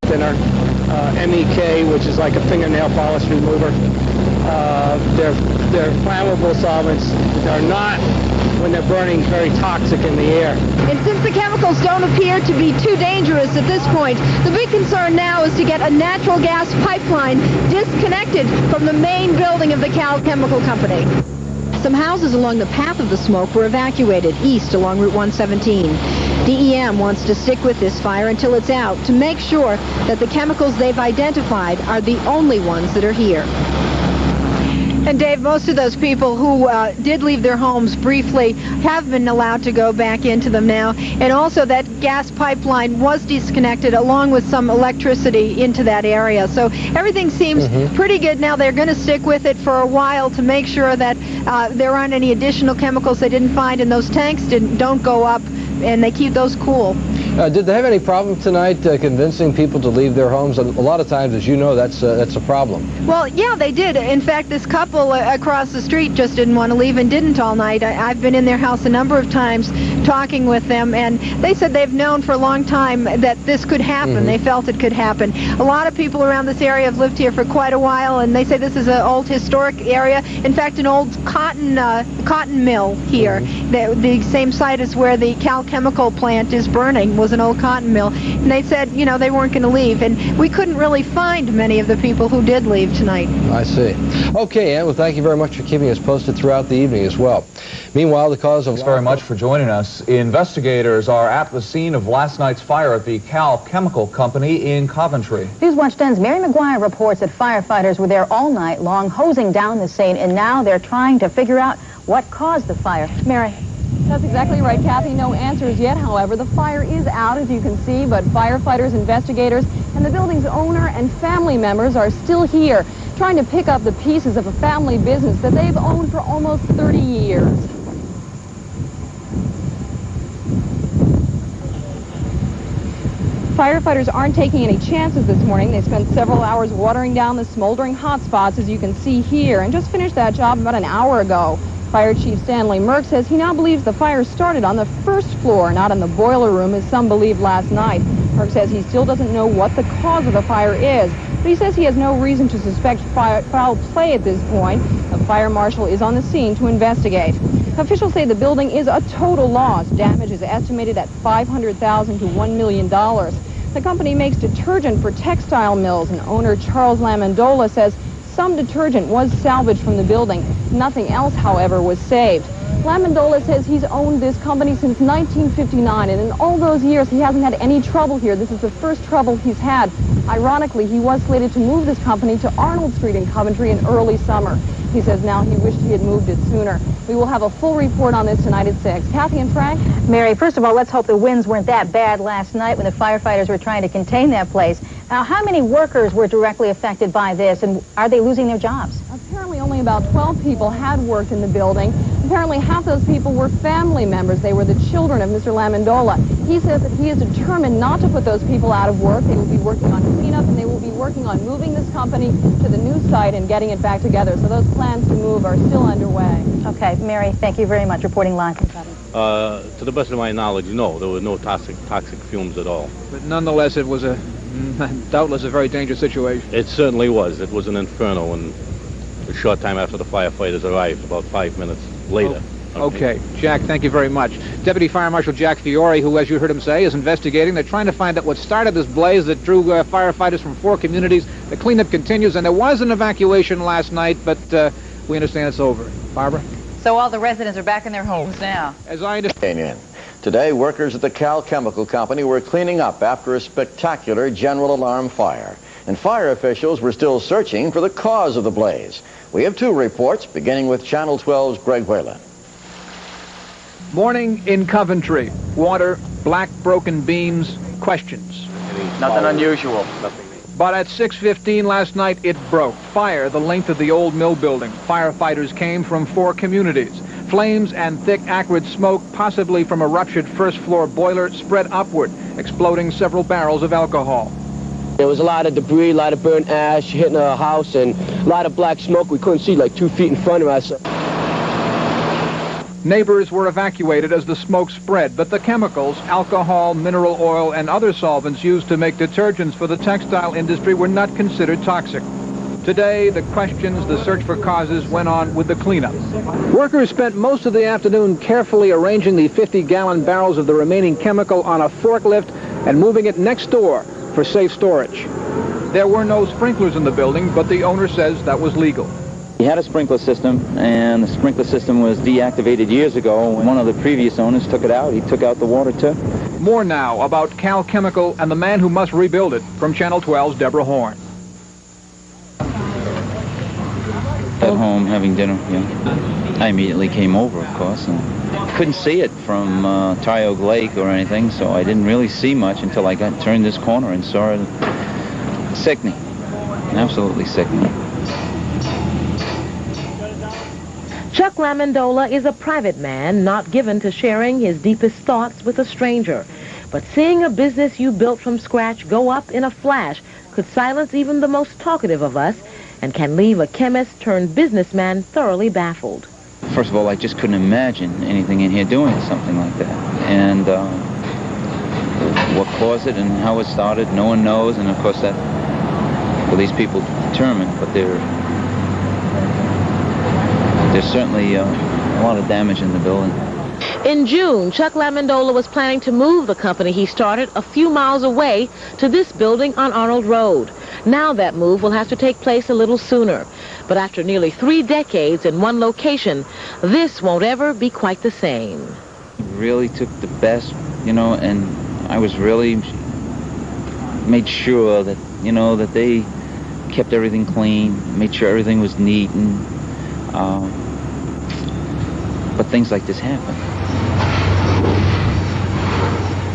thinner, MEK, which is like a fingernail polish remover. They're flammable solvents. They're not, when they're burning, very toxic in the air. And since the chemicals don't appear to be too dangerous at this point, the big concern now is to get a natural gas pipeline disconnected from the main building of the Cal Chemical Company. Some houses along the path of the smoke were evacuated east along Route 117. DEM wants to stick with this fire until it's out to make sure that the chemicals they've identified are the only ones that are here. And Dave, most of those people who did leave their homes briefly have been allowed to go back into them now. And also that gas pipeline was disconnected along with some electricity into that area. So everything seems pretty good now. They're going to stick with it for a while to make sure that there aren't any additional chemicals they didn't find and those tanks don't go up, and they keep those cool. Did they have any problem tonight convincing people to leave their homes? A lot of times, as you know, that's a problem. Well, yeah, they did. In fact, this couple across the street just didn't want to leave and didn't all night. I've been in their house a number of times talking with them, and they said they've known for a long time that this could happen. They felt it could happen. A lot of people around this area have lived here for quite a while, and they say this is an old historic area. In fact, an old cotton mill here. The same site as where the Cal Chemical plant is burning was an old cotton mill, and they said, you know, they weren't going to leave, and we couldn't really find many of the people who did leave tonight. I see. Okay, Ann, well, thank you very much for keeping us posted throughout the evening as well. Meanwhile, the cause of... Thanks very much for joining us. Investigators are at the scene of last night's fire at the Cal Chemical Company in Coventry. Newswatch 10's Mary McGuire reports that firefighters were there all night long, hosing down the scene, and now they're trying to figure out what caused the fire. Mary. That's exactly right, Kathy. No answers yet, however. The fire is out, as you can see, but firefighters, investigators, and the building's owner and family members are still here, trying to pick up the pieces of a family business that they've owned for almost 30 years. Firefighters aren't taking any chances this morning. They spent several hours watering down the smoldering hot spots, as you can see here, and just finished that job about an hour ago. Fire Chief Stanley Merck says he now believes the fire started on the first floor, not in the boiler room, as some believed last night. Merck says he still doesn't know what the cause of the fire is, but he says he has no reason to suspect foul play at this point. A fire marshal is on the scene to investigate. Officials say the building is a total loss. Damage is estimated at $500,000 to $1 million. The company makes detergent for textile mills, and owner Charles Lamandola says some detergent was salvaged from the building. Nothing else, however, was saved. Lamandola says he's owned this company since 1959, and in all those years he hasn't had any trouble here. This is the first trouble he's had. Ironically, he was slated to move this company to Arnold Street in Coventry in early summer. He says now he wished he had moved it sooner. We will have a full report on this tonight at 6. Kathy and Frank? Mary, first of all, let's hope the winds weren't that bad last night when the firefighters were trying to contain that place. Now, how many workers were directly affected by this, and are they losing their jobs? Apparently only about 12 people had worked in the building. Apparently half those people were family members. They were the children of Mr. Lamandola. He says that he is determined not to put those people out of work. They will be working on cleanup, and they will be working on moving this company to the new site and getting it back together. So those plans to move are still underway. Okay, Mary, thank you very much. Reporting live from Coventry. To the best of my knowledge, no, there were no toxic fumes at all. But nonetheless, it was doubtless a very dangerous situation. It certainly was. It was an inferno, and a short time after the firefighters arrived, about 5 minutes later. Okay. Jack, thank you very much. Deputy Fire Marshal Jack Fiore, who, as you heard him say, is investigating. They're trying to find out what started this blaze that drew firefighters from 4 communities. The cleanup continues, and there was an evacuation last night, but we understand it's over. Barbara? So all the residents are back in their homes now. As I understand. Today, workers at the Cal Chemical Company were cleaning up after a spectacular general alarm fire. And fire officials were still searching for the cause of the blaze. We have 2 reports, beginning with Channel 12's Greg Whalen. Morning in Coventry. Water, black broken beams, questions. Nothing unusual. But at 6:15 last night, it broke. Fire the length of the old mill building. Firefighters came from 4 communities. Flames and thick, acrid smoke, possibly from a ruptured first-floor boiler, spread upward, exploding several barrels of alcohol. There was a lot of debris, a lot of burnt ash hitting a house, and a lot of black smoke. We couldn't see like 2 feet in front of us. Neighbors were evacuated as the smoke spread, but the chemicals, alcohol, mineral oil, and other solvents used to make detergents for the textile industry were not considered toxic. Today, the questions, the search for causes went on with the cleanup. Workers spent most of the afternoon carefully arranging the 50-gallon barrels of the remaining chemical on a forklift and moving it next door for safe storage. There were no sprinklers in the building, but the owner says that was legal. He had a sprinkler system, and the sprinkler system was deactivated years ago. When one of the previous owners took it out, he took out the water too. More now about Cal Chemical and the man who must rebuild it, from Channel 12's Deborah Horn. At home having dinner, yeah. I immediately came over, of course, and couldn't see it from Tyoke Lake or anything, so I didn't really see much until I turned this corner and saw it. Sickening. Absolutely sickening. Chuck Lamondola is a private man, not given to sharing his deepest thoughts with a stranger. But seeing a business you built from scratch go up in a flash could silence even the most talkative of us and can leave a chemist turned businessman thoroughly baffled. First of all, I just couldn't imagine anything in here doing something like that. And what caused it and how it started, no one knows. And of course that, well, these people determine, but there's certainly a lot of damage in the building. In June, Chuck Lamondola was planning to move the company he started a few miles away to this building on Arnold Road. Now that move will have to take place a little sooner. But after nearly 3 decades in one location, this won't ever be quite the same. Really took the best, and I was really made sure that, that they kept everything clean, made sure everything was neat, and but things like this happen.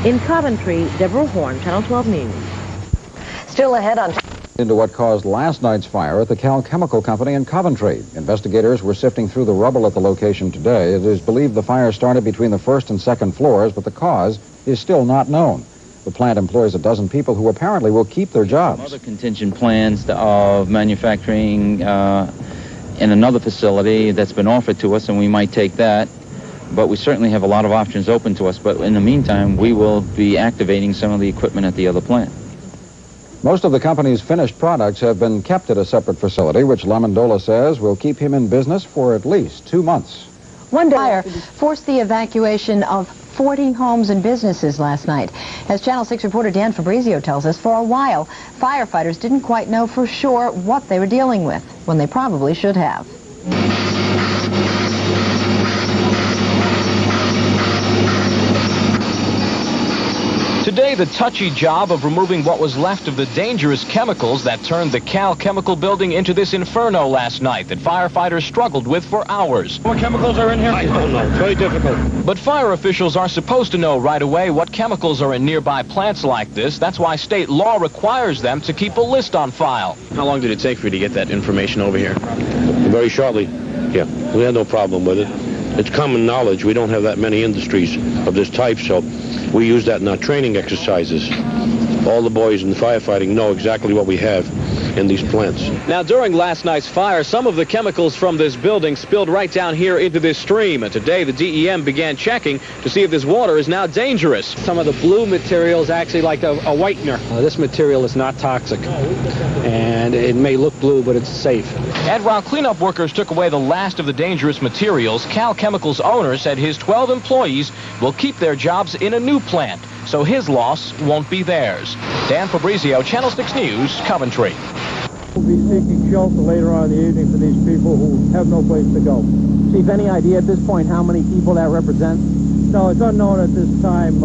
In Coventry, Deborah Horn, Channel 12 News. Still ahead on... Into what caused last night's fire at the Cal Chemical Company in Coventry. Investigators were sifting through the rubble at the location today. It is believed the fire started between the first and second floors, but the cause is still not known. The plant employs a dozen people who apparently will keep their jobs. Other contingent plans of manufacturing in another facility that's been offered to us, and we might take that. But we certainly have a lot of options open to us. But in the meantime, we will be activating some of the equipment at the other plant. Most of the company's finished products have been kept at a separate facility, which Lamondola says will keep him in business for at least 2 months. One fire forced the evacuation of 40 homes and businesses last night. As Channel 6 reporter Dan Fabrizio tells us, for a while, firefighters didn't quite know for sure what they were dealing with, when they probably should have. Today, the touchy job of removing what was left of the dangerous chemicals that turned the Cal Chemical building into this inferno last night that firefighters struggled with for hours. What chemicals are in here? I don't know. It's very difficult. But fire officials are supposed to know right away what chemicals are in nearby plants like this. That's why state law requires them to keep a list on file. How long did it take for you to get that information over here? Very shortly. Yeah, we had no problem with it. It's common knowledge. We don't have that many industries of this type, so we use that in our training exercises. All the boys in the firefighting know exactly what we have in these plants. Now, during last night's fire, some of the chemicals from this building spilled right down here into this stream. And today, the DEM began checking to see if this water is now dangerous. Some of the blue material is actually like a whitener. This material is not toxic, and it may look blue, but it's safe. And while cleanup workers took away the last of the dangerous materials, Cal Chemical's owner said his 12 employees will keep their jobs in a new plant, so his loss won't be theirs. Dan Fabrizio, Channel 6 News, Coventry. We'll be seeking shelter later on in the evening for these people who have no place to go. Chief, any idea at this point how many people that represents? No, it's unknown at this time.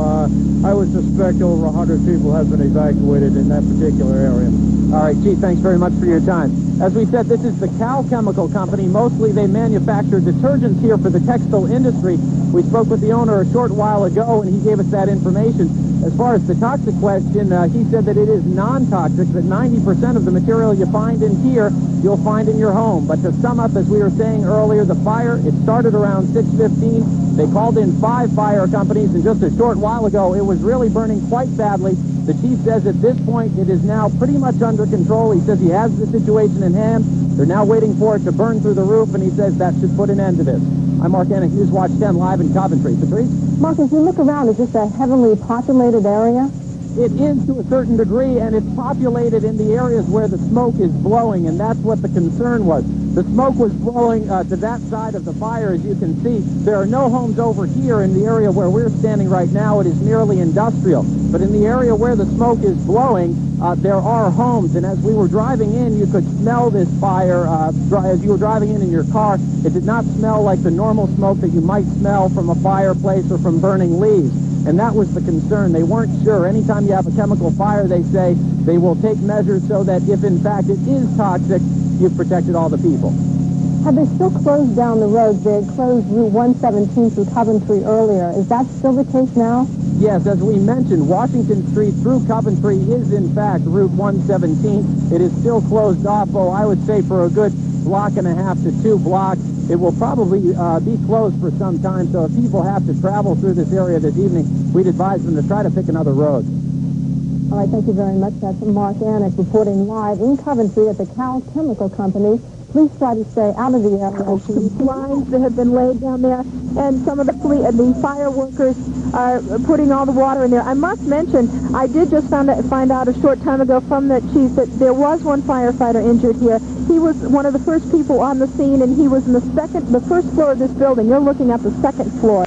I would suspect over 100 people have been evacuated in that particular area. All right, Chief, thanks very much for your time. As we said, this is the Cal Chemical Company. Mostly they manufacture detergents here for the textile industry. We spoke with the owner a short while ago, and he gave us that information. As far as the toxic question, he said that it is non-toxic, that 90% of the material you find in here, you'll find in your home. But to sum up, as we were saying earlier, the fire, it started around 6:15. They called in 5 fire companies, and just a short while ago, it was really burning quite badly. The chief says at this point it is now pretty much under control. He says he has the situation in hand. They're now waiting for it to burn through the roof, and he says that should put an end to this. I'm Mark Anik, Newswatch 10 live in Coventry. Patrice? Mark, as you look around, is this a heavily populated area? It is to a certain degree, and it's populated in the areas where the smoke is blowing, and that's what the concern was. The smoke was blowing to that side of the fire, as you can see. There are no homes over here in the area where we're standing right now. It is merely industrial. But in the area where the smoke is blowing, there are homes, and as we were driving in, you could smell this fire. As you were driving in your car, it did not smell like the normal smoke that you might smell from a fireplace or from burning leaves. And that was the concern. They weren't sure. Anytime you have a chemical fire, they say they will take measures so that if, in fact, it is toxic, you've protected all the people. Have they still closed down the roads? They had closed Route 117 through Coventry earlier. Is that still the case now? Yes, as we mentioned, Washington Street through Coventry is, in fact, Route 117. It is still closed off, I would say, for a good block and a half to 2 blocks. It will probably be closed for some time, so if people have to travel through this area this evening, we'd advise them to try to pick another road. All right, thank you very much. That's Mark Anik reporting live in Coventry at the Cal Chemical Company. Please try to stay out of the area. Some lines that have been laid down there, and some of the fire workers are putting all the water in there. I must mention, I did just find out a short time ago from the chief that there was one firefighter injured here. He was one of the first people on the scene, and he was in the first floor of this building. You're looking at the second floor.